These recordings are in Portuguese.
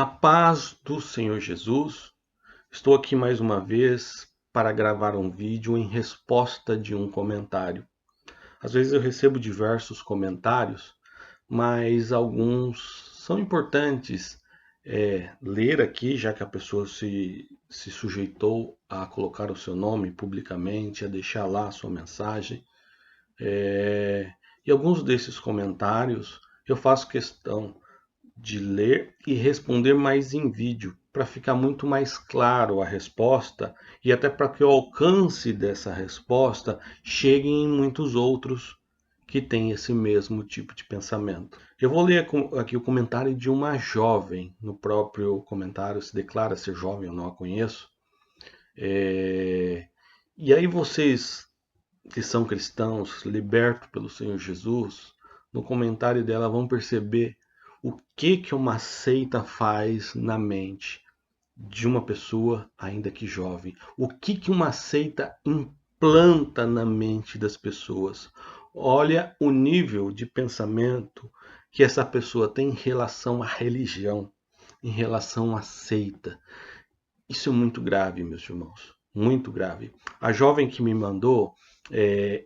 A paz do Senhor Jesus. Estou aqui mais uma vez para gravar um vídeo em resposta de um comentário. Às vezes eu recebo diversos comentários, mas alguns são importantes ler aqui, já que a pessoa se sujeitou a colocar o seu nome publicamente, a deixar lá a sua mensagem. E alguns desses comentários eu faço questão de ler e responder mais em vídeo, para ficar muito mais claro a resposta e até para que o alcance dessa resposta chegue em muitos outros que têm esse mesmo tipo de pensamento. Eu vou ler aqui o comentário de uma jovem. No próprio comentário se declara ser jovem, eu não a conheço. E aí vocês que são cristãos, libertos pelo Senhor Jesus, no comentário dela vão perceber o que uma seita faz na mente de uma pessoa ainda que jovem. O que uma seita implanta na mente das pessoas. Olha o nível de pensamento que essa pessoa tem em relação à religião, em relação à seita. Isso é muito grave, meus irmãos, muito grave. A jovem que me mandou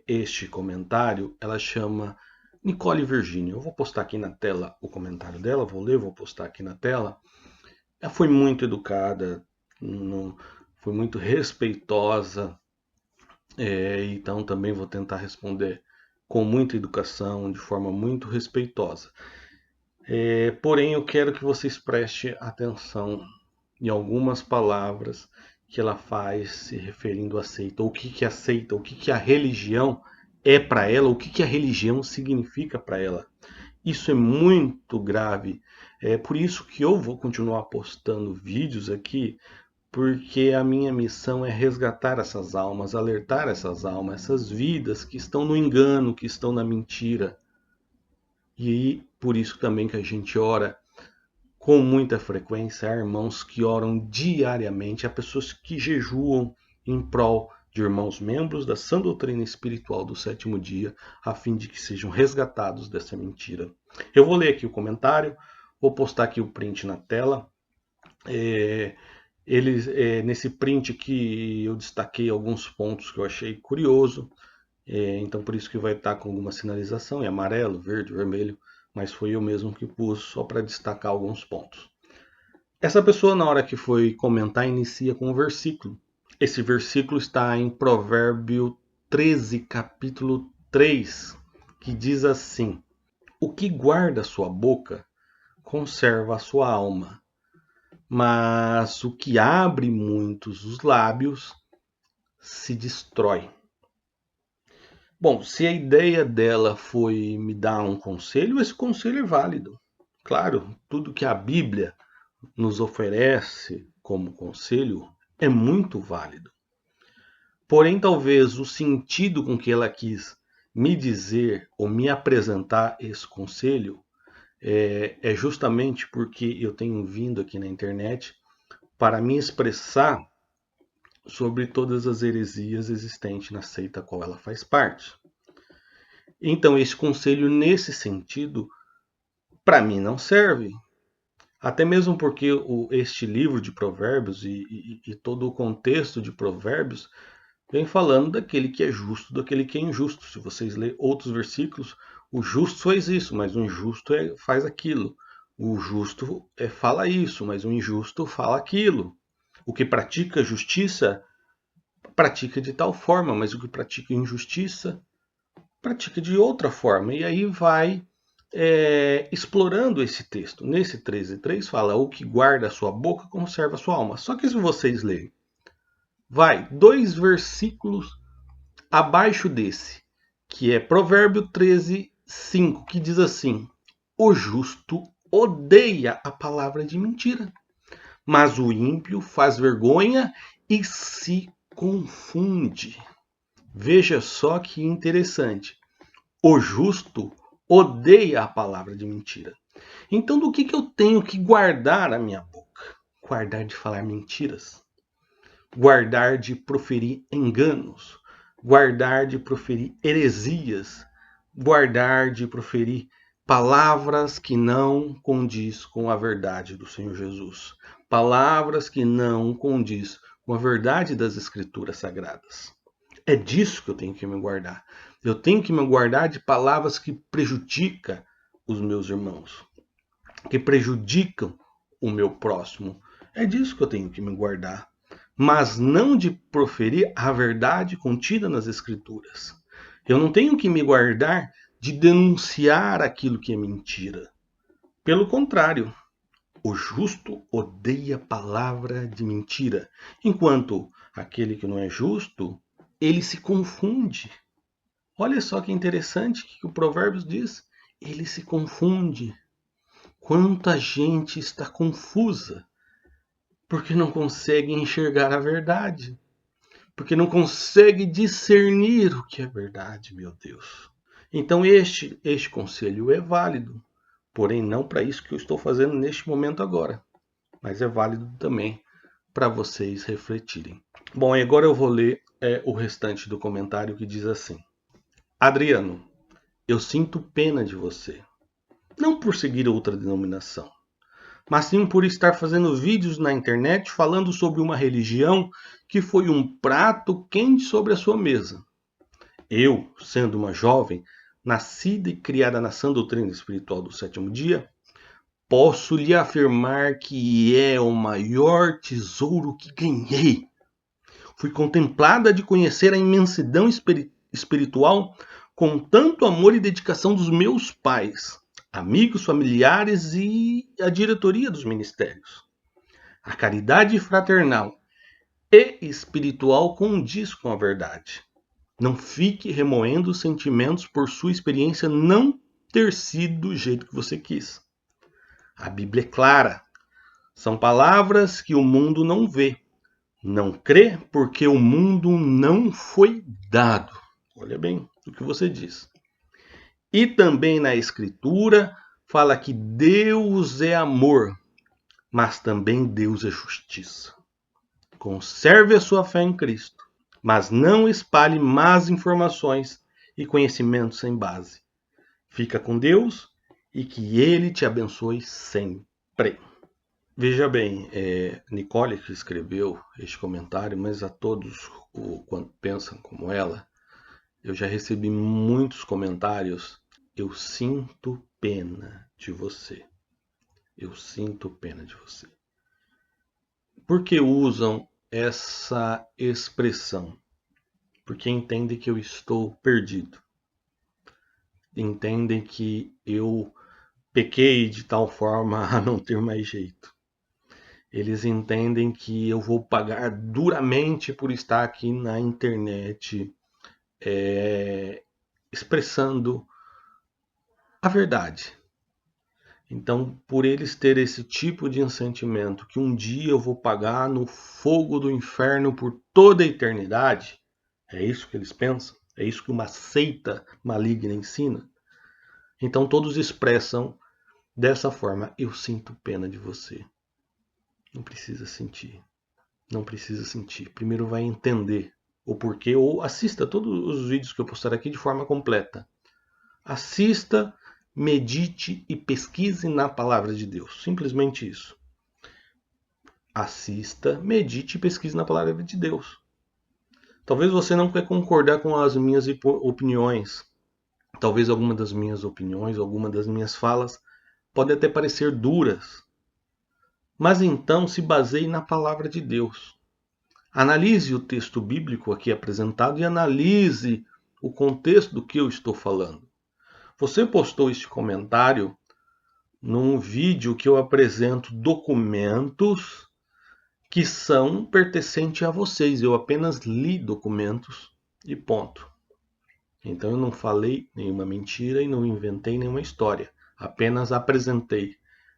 este comentário, ela chama Nicole Virginia. Eu vou postar aqui na tela o comentário dela, vou ler, vou postar aqui na tela. Ela foi muito educada, foi muito respeitosa, então também vou tentar responder com muita educação, de forma muito respeitosa. Porém, eu quero que vocês prestem atenção em algumas palavras que ela faz se referindo à seita, ou o que é a seita, o que a religião é para ela, o que a religião significa para ela. Isso é muito grave. É por isso que eu vou continuar postando vídeos aqui, porque a minha missão é resgatar essas almas, alertar essas almas, essas vidas que estão no engano, que estão na mentira. E por isso também que a gente ora com muita frequência. Há irmãos que oram diariamente, há pessoas que jejuam em prol de irmãos membros da sã doutrina espiritual do sétimo dia, a fim de que sejam resgatados dessa mentira. Eu vou ler aqui o comentário, vou postar aqui o print na tela. Nesse print aqui eu destaquei alguns pontos que eu achei curioso, então por isso que vai estar com alguma sinalização em amarelo, verde, vermelho, mas foi eu mesmo que pus só para destacar alguns pontos. Essa pessoa, na hora que foi comentar, inicia com um versículo. Esse versículo está em Provérbio 13, capítulo 3, que diz assim: O que guarda a sua boca conserva a sua alma, mas o que abre muitos os lábios se destrói. Bom, se a ideia dela foi me dar um conselho, esse conselho é válido. Claro, tudo que a Bíblia nos oferece como conselho é muito válido. Porém, talvez o sentido com que ela quis me dizer ou me apresentar esse conselho é justamente porque eu tenho vindo aqui na internet para me expressar sobre todas as heresias existentes na seita a qual ela faz parte. Então, esse conselho, nesse sentido, para mim não serve. Até mesmo porque este livro de Provérbios e todo o contexto de Provérbios vem falando daquele que é justo, daquele que é injusto. Se vocês lerem outros versículos, o justo faz isso, mas o injusto faz aquilo. O justo fala isso, mas o injusto fala aquilo. O que pratica justiça, pratica de tal forma, mas o que pratica injustiça, pratica de outra forma. E aí vai explorando esse texto. Nesse 13:3 fala: o que guarda a sua boca conserva a sua alma. Só que se vocês lerem, vai 2 versículos abaixo desse, que é Provérbio 13:5, que diz assim: o justo odeia a palavra de mentira, mas o ímpio faz vergonha e se confunde. Veja só que interessante. O justo odeia a palavra de mentira. Então, do que eu tenho que guardar a minha boca? Guardar de falar mentiras. Guardar de proferir enganos. Guardar de proferir heresias. Guardar de proferir palavras que não condiz com a verdade do Senhor Jesus. Palavras que não condiz com a verdade das Escrituras Sagradas. É disso que eu tenho que me guardar. Eu tenho que me guardar de palavras que prejudicam os meus irmãos, que prejudicam o meu próximo. É disso que eu tenho que me guardar. Mas não de proferir a verdade contida nas Escrituras. Eu não tenho que me guardar de denunciar aquilo que é mentira. Pelo contrário, o justo odeia palavra de mentira, enquanto aquele que não é justo, ele se confunde. Olha só que interessante que o Provérbios diz. Ele se confunde. Quanta gente está confusa porque não consegue enxergar a verdade, porque não consegue discernir o que é verdade, meu Deus. Então este conselho é válido, porém não para isso que eu estou fazendo neste momento agora, mas é válido também para vocês refletirem. Bom, e agora eu vou ler o restante do comentário que diz assim: Adriano, eu sinto pena de você, não por seguir outra denominação, mas sim por estar fazendo vídeos na internet falando sobre uma religião que foi um prato quente sobre a sua mesa. Eu, sendo uma jovem, nascida e criada na sã doutrina espiritual do sétimo dia, posso lhe afirmar que é o maior tesouro que ganhei. Fui contemplada de conhecer a imensidão espiritual com tanto amor e dedicação dos meus pais, amigos, familiares e a diretoria dos ministérios. A caridade fraternal e espiritual condiz com a verdade. Não fique remoendo sentimentos por sua experiência não ter sido do jeito que você quis. A Bíblia é clara. São palavras que o mundo não vê. Não crê porque o mundo não foi dado. Olha bem o que você diz. E também na Escritura fala que Deus é amor, mas também Deus é justiça. Conserve a sua fé em Cristo, mas não espalhe más informações e conhecimentos sem base. Fica com Deus e que Ele te abençoe sempre. Veja bem, Nicole que escreveu este comentário, mas a todos quando pensam como ela, eu já recebi muitos comentários. Eu sinto pena de você. Eu sinto pena de você. Por que usam essa expressão? Porque entendem que eu estou perdido. Entendem que eu pequei de tal forma a não ter mais jeito. Eles entendem que eu vou pagar duramente por estar aqui na internet expressando a verdade. Então, por eles terem esse tipo de sentimento, que um dia eu vou pagar no fogo do inferno por toda a eternidade, é isso que eles pensam? É isso que uma seita maligna ensina? Então todos expressam dessa forma: eu sinto pena de você. Não precisa sentir. Não precisa sentir. Primeiro vai entender o porquê, ou assista todos os vídeos que eu postar aqui de forma completa. Assista, medite e pesquise na palavra de Deus. Simplesmente isso. Assista, medite e pesquise na palavra de Deus. Talvez você não quer concordar com as minhas opiniões. Talvez alguma das minhas opiniões, alguma das minhas falas pode até parecer duras. Mas então se baseie na palavra de Deus. Analise o texto bíblico aqui apresentado e analise o contexto do que eu estou falando. Você postou este comentário num vídeo que eu apresento documentos que são pertencentes a vocês. Eu apenas li documentos e ponto. Então eu não falei nenhuma mentira e não inventei nenhuma história. Apenas apresentei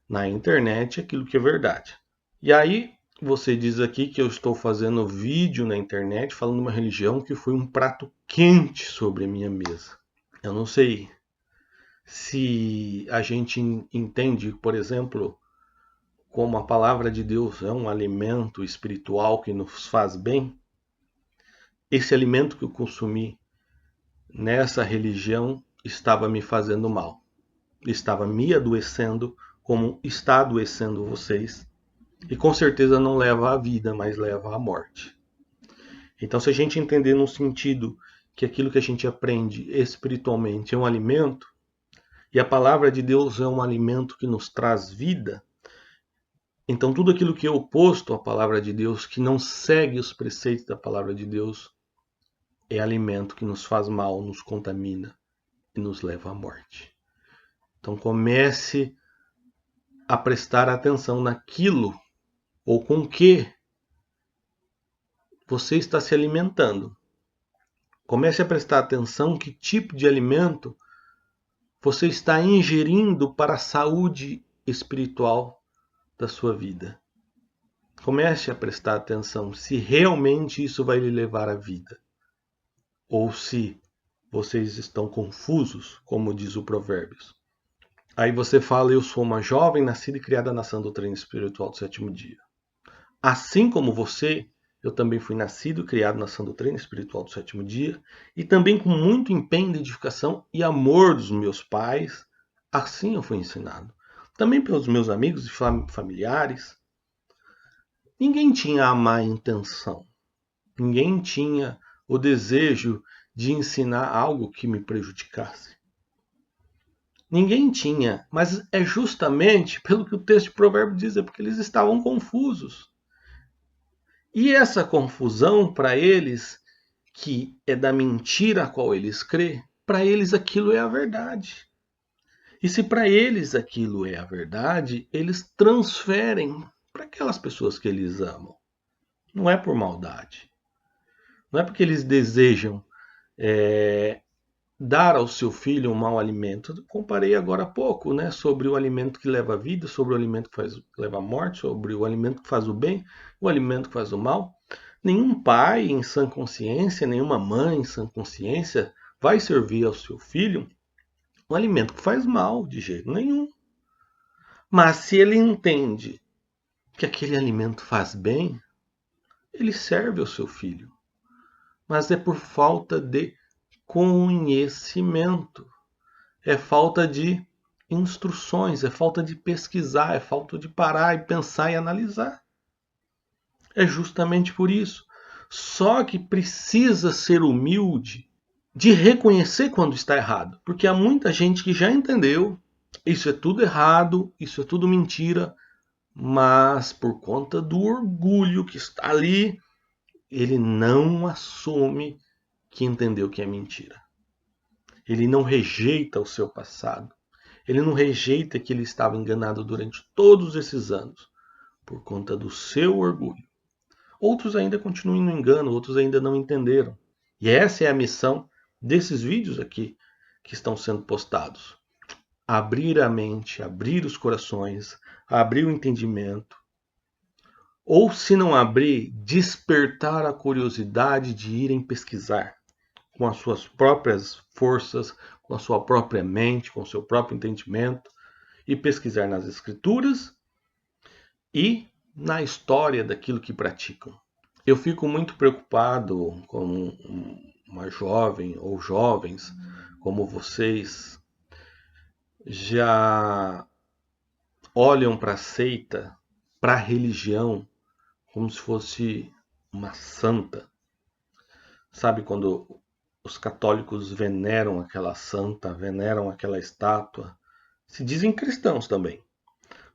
na internet aquilo que é verdade. E aí você diz aqui que eu estou fazendo vídeo na internet falando de uma religião que foi um prato quente sobre a minha mesa. Eu não sei se a gente entende, por exemplo, como a palavra de Deus é um alimento espiritual que nos faz bem. Esse alimento que eu consumi nessa religião estava me fazendo mal. estava me adoecendo, como está adoecendo vocês. E com certeza não leva à vida, mas leva à morte. Então, se a gente entender no sentido que aquilo que a gente aprende espiritualmente é um alimento, e a palavra de Deus é um alimento que nos traz vida, então tudo aquilo que é oposto à palavra de Deus, que não segue os preceitos da palavra de Deus, é alimento que nos faz mal, nos contamina e nos leva à morte. Então comece a prestar atenção naquilo ou com que você está se alimentando. Comece a prestar atenção que tipo de alimento você está ingerindo para a saúde espiritual da sua vida. Comece a prestar atenção se realmente isso vai lhe levar à vida. Ou se vocês estão confusos, como diz o Provérbios. Aí você fala, eu sou uma jovem nascida e criada na sã doutrina espiritual do sétimo dia. Assim como você, eu também fui nascido e criado na sã doutrina espiritual do sétimo dia, e também com muito empenho, dedicação e amor dos meus pais, assim eu fui ensinado. Também pelos meus amigos e familiares. Ninguém tinha a má intenção. Ninguém tinha o desejo de ensinar algo que me prejudicasse. Ninguém tinha, mas é justamente pelo que o texto de Provérbios diz, é porque eles estavam confusos. E essa confusão para eles, que é da mentira a qual eles crê, para eles aquilo é a verdade. E se para eles aquilo é a verdade, eles transferem para aquelas pessoas que eles amam. Não é por maldade. Não é porque eles desejam dar ao seu filho um mau alimento. Eu comparei agora há pouco, né, sobre o alimento que leva a vida, sobre o alimento que leva à morte, sobre o alimento que faz o bem, o alimento que faz o mal. Nenhum pai em sã consciência, nenhuma mãe em sã consciência vai servir ao seu filho um alimento que faz mal, de jeito nenhum. Mas se ele entende que aquele alimento faz bem, ele serve ao seu filho. Mas é por falta de conhecimento. É falta de instruções, é falta de pesquisar, é falta de parar e pensar e analisar. É justamente por isso. Só que precisa ser humilde de reconhecer quando está errado. Porque há muita gente que já entendeu, isso é tudo errado, isso é tudo mentira, mas por conta do orgulho que está ali, ele não assume que entendeu que é mentira. Ele não rejeita o seu passado. Ele não rejeita que ele estava enganado durante todos esses anos por conta do seu orgulho. Outros ainda continuam no engano, outros ainda não entenderam. E essa é a missão desses vídeos aqui que estão sendo postados. Abrir a mente, abrir os corações, abrir o entendimento. Ou, se não abrir, despertar a curiosidade de irem pesquisar com as suas próprias forças, com a sua própria mente, com o seu próprio entendimento, e pesquisar nas escrituras e na história daquilo que praticam. Eu fico muito preocupado com uma jovem ou jovens como vocês já olham para a seita, para a religião, como se fosse uma santa. Sabe quando os católicos veneram aquela santa, veneram aquela estátua? Se dizem cristãos também,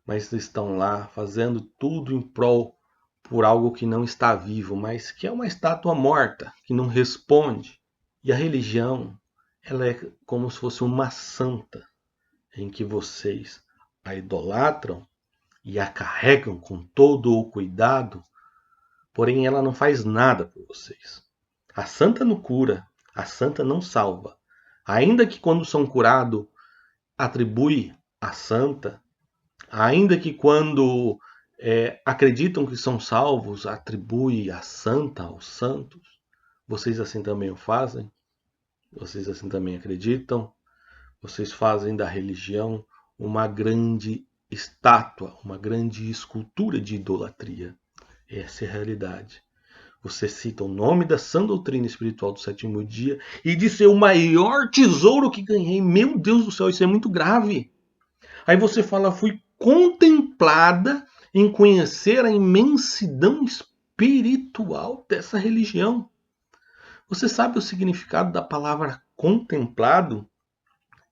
mas estão lá fazendo tudo em prol por algo que não está vivo, mas que é uma estátua morta, que não responde. E a religião, ela é como se fosse uma santa, em que vocês a idolatram e a carregam com todo o cuidado, porém ela não faz nada por vocês. A santa não cura, a santa não salva. Ainda que quando são curados, atribui a santa, ainda que quando acreditam que são salvos, atribui a santa aos santos. Vocês assim também o fazem? Vocês assim também acreditam? Vocês fazem da religião uma grande estátua, uma grande escultura de idolatria. Essa é a realidade. Você cita o nome da sã doutrina espiritual do sétimo dia e diz ser o maior tesouro que ganhei. Meu Deus do céu, isso é muito grave. Aí você fala, fui contemplada em conhecer a imensidão espiritual dessa religião. Você sabe o significado da palavra contemplado?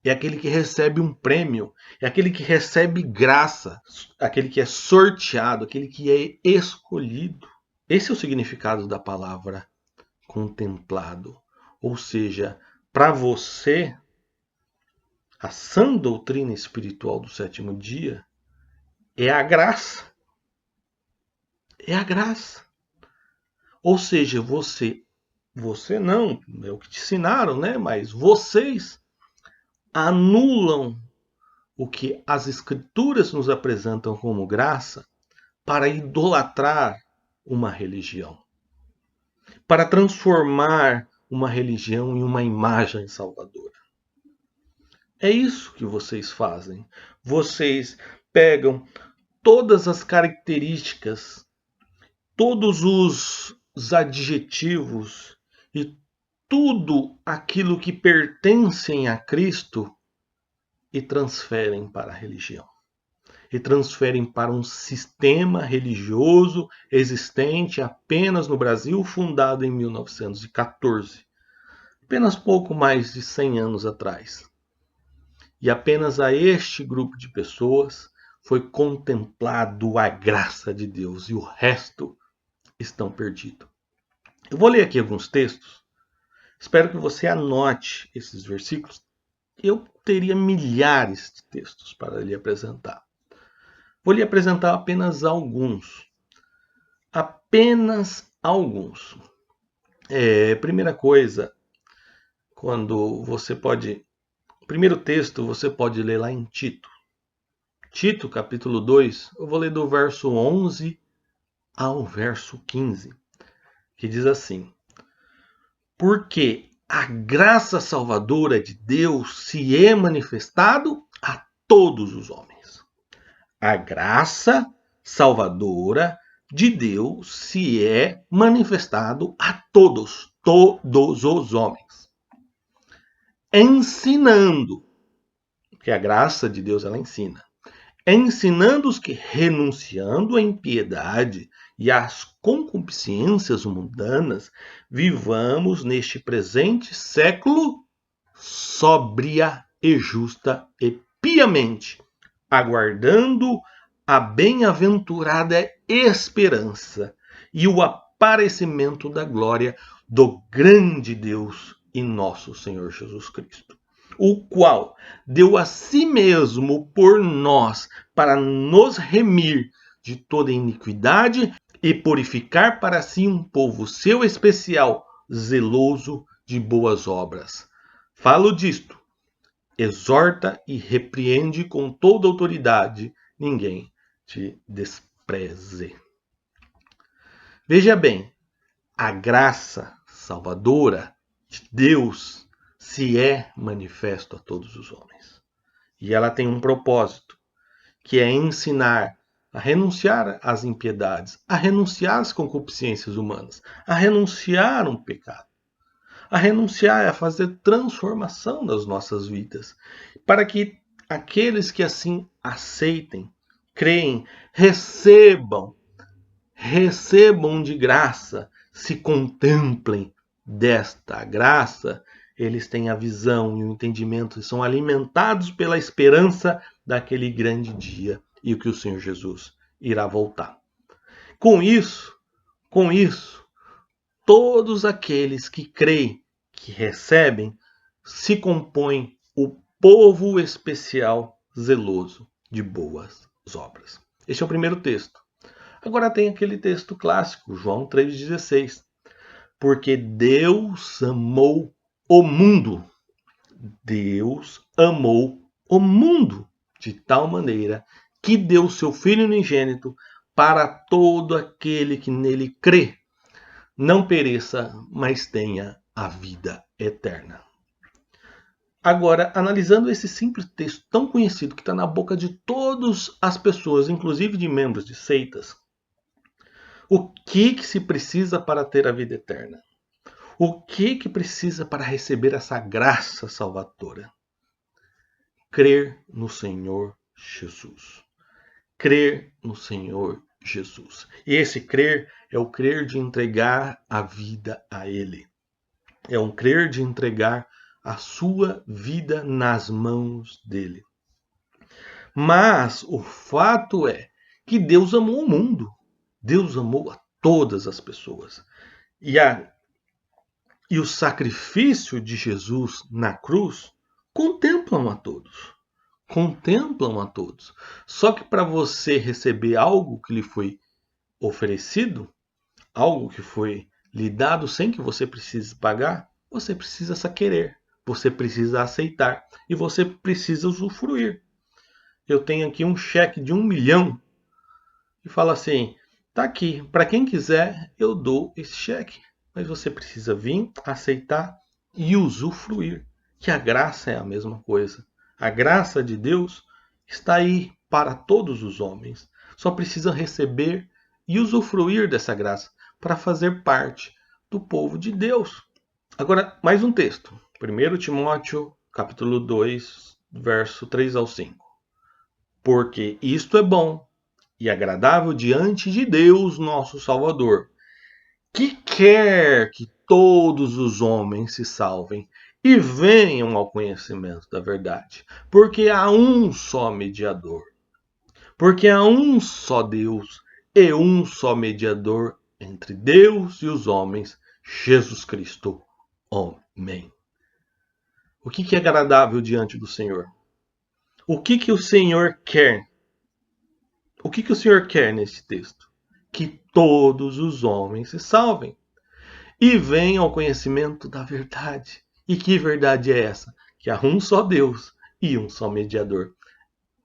É aquele que recebe um prêmio, é aquele que recebe graça, aquele que é sorteado, aquele que é escolhido. Esse é o significado da palavra contemplado. Ou seja, para você, a sã doutrina espiritual do sétimo dia é a graça. É a graça. Ou seja, você não, é o que te ensinaram, né? Mas vocês anulam o que as escrituras nos apresentam como graça para idolatrar uma religião, para transformar uma religião em uma imagem salvadora. É isso que vocês fazem. Vocês pegam todas as características, todos os adjetivos e tudo aquilo que pertencem a Cristo e transferem para a religião. E transferem para um sistema religioso existente apenas no Brasil, fundado em 1914. Apenas pouco mais de 100 anos atrás. E apenas a este grupo de pessoas foi contemplado a graça de Deus e o resto estão perdidos. Eu vou ler aqui alguns textos. Espero que você anote esses versículos. Eu teria milhares de textos para lhe apresentar. Vou lhe apresentar apenas alguns. Apenas alguns. Primeira coisa, quando você pode... Primeiro texto você pode ler lá em Tito. Tito, capítulo 2, eu vou ler do verso 11 ao verso 15, que diz assim: porque a graça salvadora de Deus se é manifestado a todos os homens. A graça salvadora de Deus se é manifestado a todos os homens. Ensinando, porque a graça de Deus ela ensina. Ensinando os que, renunciando à impiedade e às concupiscências mundanas, vivamos neste presente século sóbria e justa e piamente, aguardando a bem-aventurada esperança e o aparecimento da glória do grande Deus e nosso Senhor Jesus Cristo, o qual deu a si mesmo por nós para nos remir de toda iniquidade e purificar para si um povo seu especial, zeloso de boas obras. Falo disto, exorta e repreende com toda autoridade, ninguém te despreze. Veja bem, a graça salvadora de Deus se é manifesto a todos os homens. E ela tem um propósito, que é ensinar a renunciar às impiedades, a renunciar às concupiscências humanas, a renunciar a um pecado, a renunciar a fazer transformação das nossas vidas, para que aqueles que assim aceitem, creem, recebam de graça, se contemplem desta graça, eles têm a visão e o entendimento e são alimentados pela esperança daquele grande dia e o que o Senhor Jesus irá voltar. Com isso, todos aqueles que creem, que recebem, se compõem o povo especial zeloso de boas obras. Este é o primeiro texto. Agora tem aquele texto clássico, João 3,16. Porque Deus amou o mundo. Deus amou o mundo de tal maneira que deu seu Filho unigênito para todo aquele que nele crê, não pereça, mas tenha a vida eterna. Agora, analisando esse simples texto tão conhecido que está na boca de todas as pessoas, inclusive de membros de seitas, O que se precisa para ter a vida eterna? O que precisa para receber essa graça salvadora? Crer no Senhor Jesus. Crer no Senhor Jesus. E esse crer é o crer de entregar a vida a Ele. É um crer de entregar a sua vida nas mãos dele. Mas o fato é que Deus amou o mundo. Deus amou a todas as pessoas. E o sacrifício de Jesus na cruz contemplam a todos. Contemplam a todos. Só que para você receber algo que lhe foi oferecido, algo que foi lhe dado sem que você precise pagar, você precisa só querer, você precisa aceitar e você precisa usufruir. Eu tenho aqui um cheque de 1 milhão e falo assim, tá aqui, para quem quiser eu dou esse cheque, mas você precisa vir, aceitar e usufruir, que a graça é a mesma coisa. A graça de Deus está aí para todos os homens, só precisa receber e usufruir dessa graça para fazer parte do povo de Deus. Agora, mais um texto. 1 Timóteo, capítulo 2, verso 3 ao 5. Porque isto é bom e agradável diante de Deus, nosso Salvador, que quer que todos os homens se salvem e venham ao conhecimento da verdade. Porque há um só mediador. Porque há um só Deus e um só mediador entre Deus e os homens, Jesus Cristo, homem. O que é agradável diante do Senhor? O que o Senhor quer? O que o Senhor quer nesse texto? Que todos os homens se salvem e venham ao conhecimento da verdade. E que verdade é essa? Que há um só Deus e um só mediador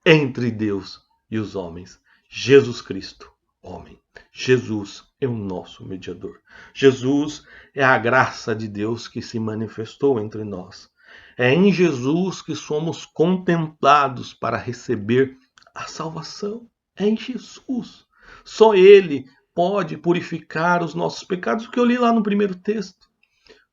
entre Deus e os homens, Jesus Cristo, homem. Jesus é o nosso mediador. Jesus é a graça de Deus que se manifestou entre nós. É em Jesus que somos contemplados para receber a salvação. É em Jesus. Só Ele pode purificar os nossos pecados, o que eu li lá no primeiro texto.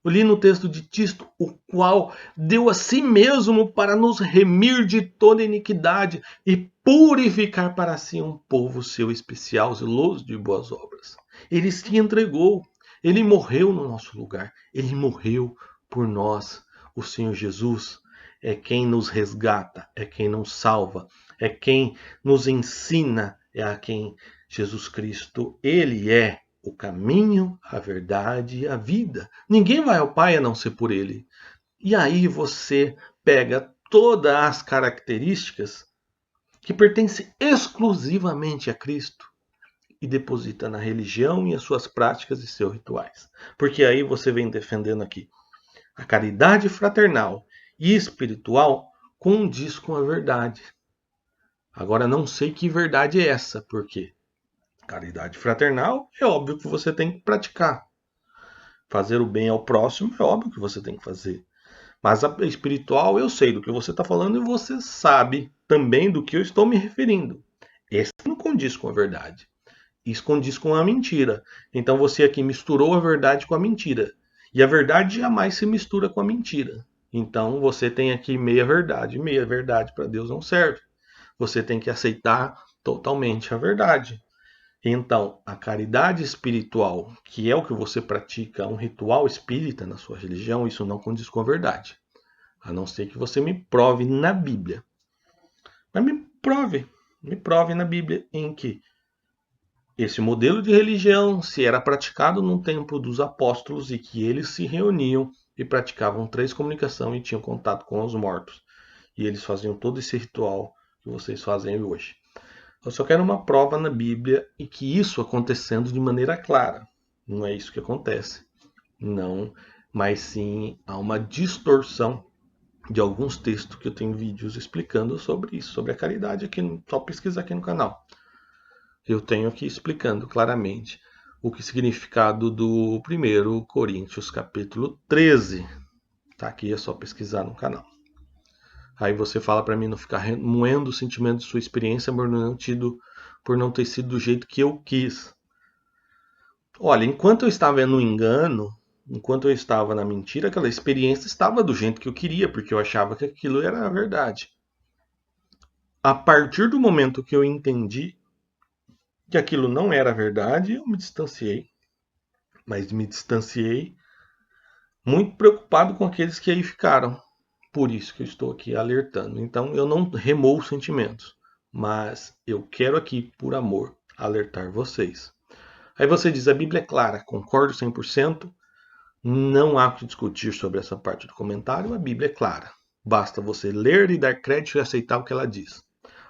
Eu li no texto de Tito, o qual deu a si mesmo para nos remir de toda iniquidade e purificar para si um povo seu especial, zeloso de boas obras. Ele se entregou, ele morreu no nosso lugar, ele morreu por nós. O Senhor Jesus é quem nos resgata, é quem nos salva, é quem nos ensina, é a quem Jesus Cristo, ele é o caminho, a verdade e a vida. Ninguém vai ao Pai a não ser por ele. E aí você pega todas as características que pertencem exclusivamente a Cristo e deposita na religião e as suas práticas e seus rituais. Porque aí você vem defendendo aqui a caridade fraternal e espiritual condiz com a verdade. Agora não sei que verdade é essa, porque caridade fraternal é óbvio que você tem que praticar. Fazer o bem ao próximo é óbvio que você tem que fazer. Mas a espiritual eu sei do que você está falando e você sabe também do que eu estou me referindo. Esse não condiz com a verdade. Isso condiz com a mentira. Então você aqui misturou a verdade com a mentira. E a verdade jamais se mistura com a mentira. Então você tem aqui meia verdade. Meia verdade para Deus não serve. Você tem que aceitar totalmente a verdade. Então, a caridade espiritual, que é o que você pratica, um ritual espírita na sua religião, isso não condiz com a verdade. A não ser que você me prove na Bíblia. Mas me prove na Bíblia em que esse modelo de religião se era praticado no tempo dos apóstolos e que eles se reuniam e praticavam três comunicação e tinham contato com os mortos. E eles faziam todo esse ritual que vocês fazem hoje. Eu só quero uma prova na Bíblia e que isso acontecendo de maneira clara. Não é isso que acontece. Não, mas sim há uma distorção de alguns textos que eu tenho vídeos explicando sobre isso, sobre a caridade aqui, só pesquisar aqui no canal. Eu tenho aqui explicando claramente o que significado do 1 Coríntios capítulo 13. Tá aqui, é só pesquisar no canal. Aí você fala para mim não ficar remoendo o sentimento de sua experiência por não ter sido do jeito que eu quis. Olha, enquanto eu estava no engano, enquanto eu estava na mentira, aquela experiência estava do jeito que eu queria, porque eu achava que aquilo era a verdade. A partir do momento que eu entendi que aquilo não era verdade, eu me distanciei. Mas me distanciei muito preocupado com aqueles que aí ficaram. Por isso que eu estou aqui alertando. Então eu não remoo os sentimentos, mas eu quero aqui, por amor, alertar vocês. Aí você diz, a Bíblia é clara, concordo 100%, não há que discutir sobre essa parte do comentário, a Bíblia é clara. Basta você ler e dar crédito e aceitar o que ela diz.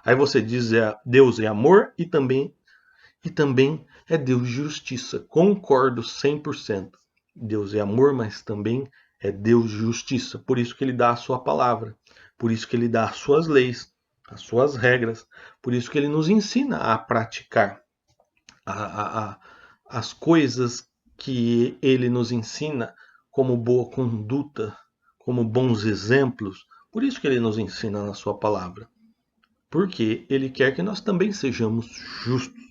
Aí você diz, Deus é amor e também é Deus de justiça. Concordo 100%. Deus é amor, mas também é Deus de justiça. Por isso que ele dá a sua palavra. Por isso que ele dá as suas leis, as suas regras. Por isso que ele nos ensina a praticar as coisas que ele nos ensina como boa conduta, como bons exemplos. Por isso que ele nos ensina na sua palavra. Porque ele quer que nós também sejamos justos.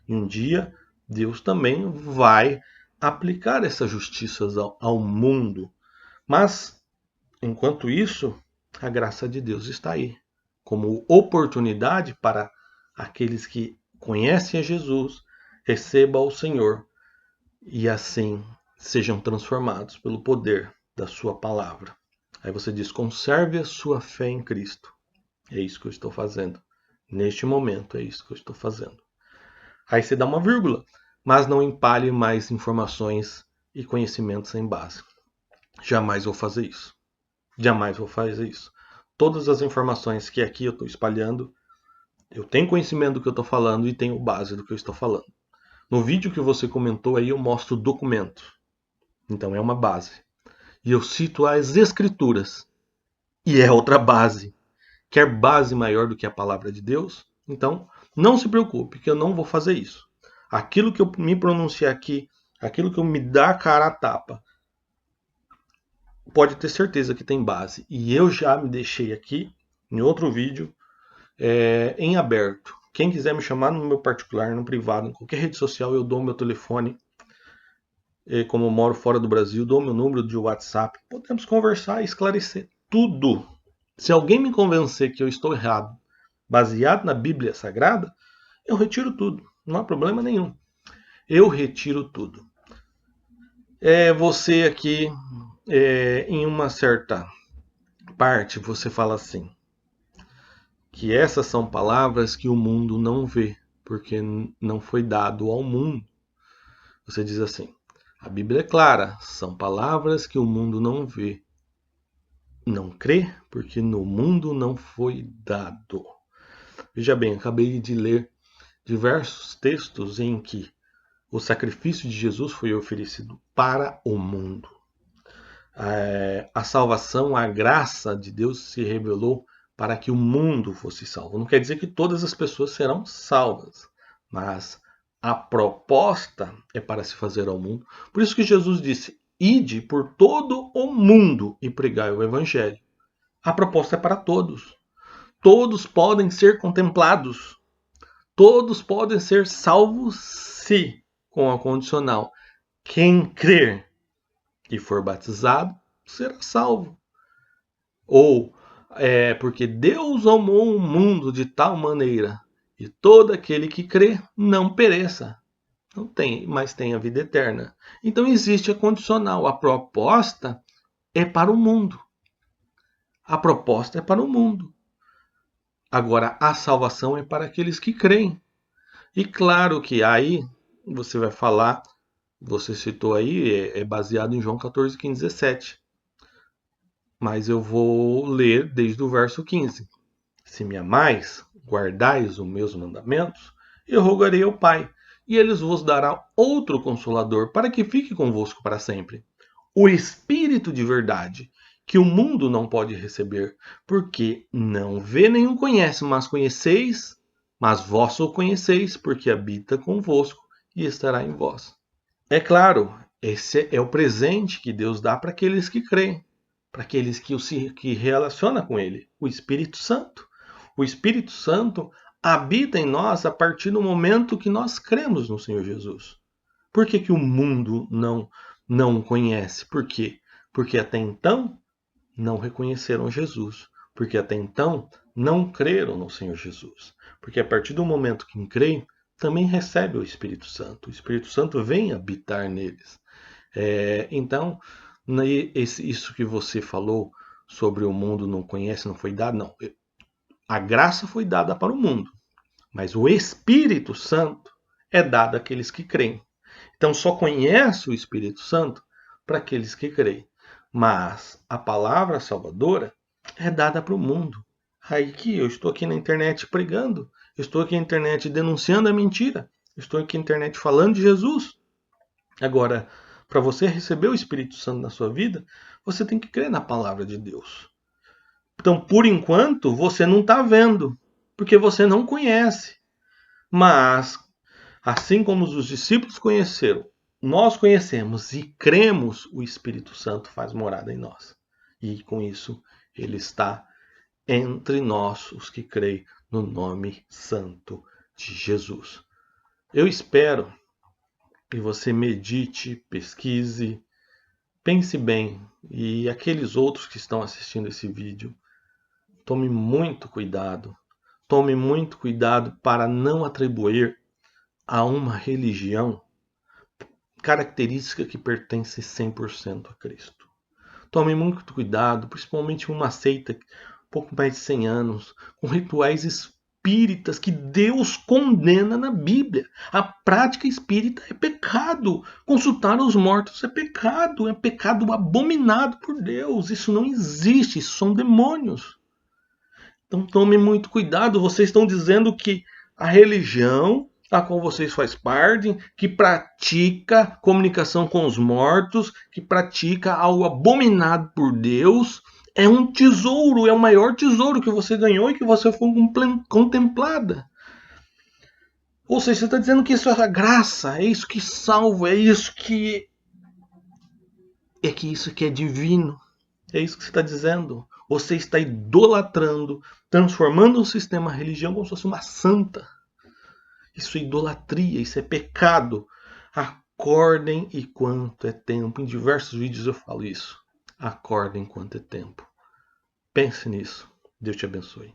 E um dia Deus também vai aplicar essas justiças ao mundo. Mas, enquanto isso, a graça de Deus está aí como oportunidade para aqueles que conhecem a Jesus, recebam ao Senhor e assim sejam transformados pelo poder da sua palavra. Aí você diz: conserve a sua fé em Cristo. É isso que eu estou fazendo. Neste momento, é isso que eu estou fazendo. Aí você dá uma vírgula, mas não empalhe mais informações e conhecimentos sem base. Jamais vou fazer isso. Jamais vou fazer isso. Todas as informações que aqui eu estou espalhando, eu tenho conhecimento do que eu estou falando e tenho base do que eu estou falando. No vídeo que você comentou aí eu mostro o documento. Então é uma base. E eu cito as escrituras. E é outra base. Quer base maior do que a palavra de Deus? Então não se preocupe que eu não vou fazer isso. Aquilo que eu me pronunciar aqui, aquilo que eu me dar a cara a tapa, pode ter certeza que tem base. E eu já me deixei aqui, em outro vídeo, em aberto. Quem quiser me chamar no meu particular, no privado, em qualquer rede social, eu dou meu telefone. Como eu moro fora do Brasil, dou meu número de WhatsApp. Podemos conversar e esclarecer tudo. Se alguém me convencer que eu estou errado, baseado na Bíblia Sagrada, eu retiro tudo. Não há problema nenhum. Eu retiro tudo. Você aqui, em uma certa parte, você fala assim, que essas são palavras que o mundo não vê, porque não foi dado ao mundo. Você diz assim, a Bíblia é clara, são palavras que o mundo não vê. Não crê, porque no mundo não foi dado. Veja bem, acabei de ler diversos textos em que o sacrifício de Jesus foi oferecido para o mundo. A salvação, a graça de Deus se revelou para que o mundo fosse salvo. Não quer dizer que todas as pessoas serão salvas, mas a proposta é para se fazer ao mundo. Por isso que Jesus disse: ide por todo o mundo e pregai o evangelho. A proposta é para todos. Todos podem ser contemplados. Todos podem ser salvos se, com a condicional, quem crer e for batizado será salvo. Ou porque Deus amou o mundo de tal maneira e todo aquele que crê não pereça, não tem, mas tem a vida eterna. Então existe a condicional. A proposta é para o mundo. A proposta é para o mundo. Agora a salvação é para aqueles que creem. E claro que aí você vai falar, você citou aí, é baseado em João 14, 15, 17. Mas eu vou ler desde o verso 15. Se me amais, guardais os meus mandamentos, eu rogarei ao Pai, e ele vos dará outro consolador, para que fique convosco para sempre. O Espírito de verdade, que o mundo não pode receber, porque não vê nem o conhece, mas vós o conheceis, porque habita convosco e estará em vós. É claro, esse é o presente que Deus dá para aqueles que creem, para aqueles que relacionam com Ele, o Espírito Santo. O Espírito Santo habita em nós a partir do momento que nós cremos no Senhor Jesus. Por que o mundo não conhece? Por quê? Porque até então não reconheceram Jesus. Porque até então não creram no Senhor Jesus. Porque a partir do momento que creem, também recebe o Espírito Santo. O Espírito Santo vem habitar neles. Então, isso que você falou sobre o mundo não conhece, não foi dado, não. A graça foi dada para o mundo, mas o Espírito Santo é dado àqueles que creem. Então, só conhece o Espírito Santo para aqueles que creem. Mas a palavra salvadora é dada para o mundo. Aí que eu estou aqui na internet pregando, eu estou aqui na internet denunciando a mentira, eu estou aqui na internet falando de Jesus. Agora, para você receber o Espírito Santo na sua vida, você tem que crer na palavra de Deus. Então, por enquanto, você não está vendo, porque você não conhece. Mas, assim como os discípulos conheceram, nós conhecemos e cremos, o Espírito Santo faz morada em nós. E com isso, ele está entre nós, os que creem no nome santo de Jesus. Eu espero que você medite, pesquise, pense bem. E aqueles outros que estão assistindo esse vídeo, tome muito cuidado. Tome muito cuidado para não atribuir a uma religião característica que pertence 100% a Cristo. Tome muito cuidado, principalmente uma seita pouco mais de 100 anos, com rituais espíritas que Deus condena na Bíblia. A prática espírita é pecado. Consultar os mortos é pecado abominado por Deus. Isso não existe, isso são demônios. Então tome muito cuidado, vocês estão dizendo que a religião a qual vocês fazem parte, que pratica comunicação com os mortos, que pratica algo abominado por Deus, é um tesouro, é o maior tesouro que você ganhou e que você foi contemplada. Ou seja, você está dizendo que isso é a graça, é isso que salva, é isso que é divino. É isso que você está dizendo. Você está idolatrando, transformando o sistema religião como se fosse uma santa. Isso é idolatria, isso é pecado. Acordem enquanto é tempo. Em diversos vídeos eu falo isso. Acordem enquanto é tempo. Pense nisso. Deus te abençoe.